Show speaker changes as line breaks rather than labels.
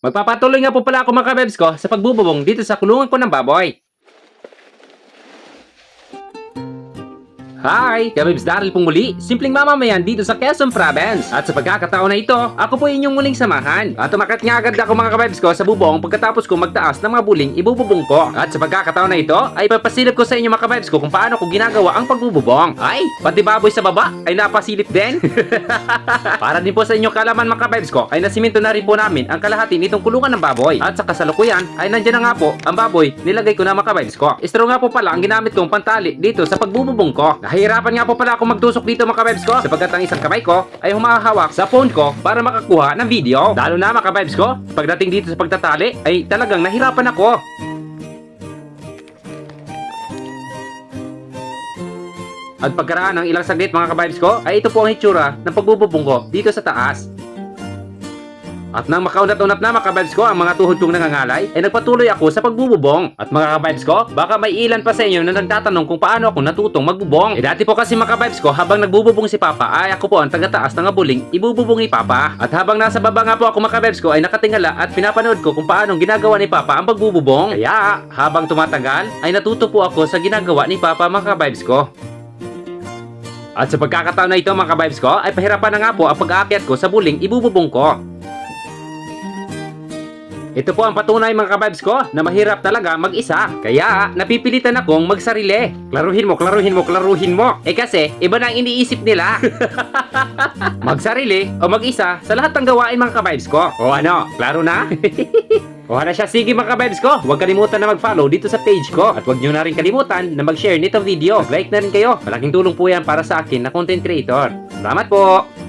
Magpapatuloy nga po pala ako mga kabebs ko sa pagbububong dito sa kulungan ko ng baboy. Hi! Kabebs Daryl pong muli, simpleng mamamayan dito sa Quezon Province. At sa pagkakataon na ito, ako po inyong muling samahan. At umakyat nga agad ako mga kabebs ko sa bubong pagkatapos ko magtaas ng mga buling ibububong ko. At sa pagkakataon na ito, ay papasilip ko sa inyo mga kabebs ko kung paano ko ginagawa ang pagbububong. Ay, pati baboy sa baba ay napasilip din. Para din po sa inyo kalaman mga kabebs ko, ay nasiminto na rin po namin ang kalahati nitong kulungan ng baboy. At sa kasalukuyan, ay nandyan na nga po ang baboy nilagay ko na mga kabebs ko. Straw nga po pala ang ginamit kong pantali dito sa pagbububong ko. Nahihirapan nga po pala ako magtusok dito mga kabebs ko sapagkat ang isang kamay ko ay humahawak sa phone ko para makakuha ng video. Lalo na mga kabebs ko, pagdating dito sa pagtatali ay talagang nahirapan ako. At pagkaraan ng ilang saglit mga kabibes ko, ay ito po ang hitsura ng pagbububong ko dito sa taas. At nang makaunat-unat na mga kabibes ko ang mga tuhod kong nangangalay, ay nagpatuloy ako sa pagbububong. At mga kabibes ko, baka may ilan pa sa inyo na nagtatanong kung paano ako natutong magbubong. Dati po kasi mga kabibes ko, habang nagbububong si Papa, ay ako po ang tagataas ng abuling ibububong ni Papa. At habang nasa baba nga po ako mga kabibes ko, ay nakatingala at pinapanood ko kung paano ginagawa ni Papa ang pagbububong. Kaya habang tumatagal, ay natuto po ako sa ginagawa ni Papa mga kabibes ko. At sa pagkakataon na ito mga kabibes ko, ay pahirapan na nga po ang pag-aakyat ko sa buling ibububong ko. Ito po ang patunay mga kabibes ko na mahirap talaga mag-isa. Kaya napipilitan akong magsarili. Klaruhin mo, klaruhin mo, klaruhin mo. Eh kasi, iba na ang iniisip nila. Magsarili o mag-isa sa lahat ng gawain mga kabibes ko. O ano, klaro na? O na siya, sige mga kabibes ko. Huwag kalimutan na mag-follow dito sa page ko. At huwag nyo na rin kalimutan na mag-share nitong video. Like na rin kayo. Malaking tulong po yan para sa akin na content creator. Salamat po!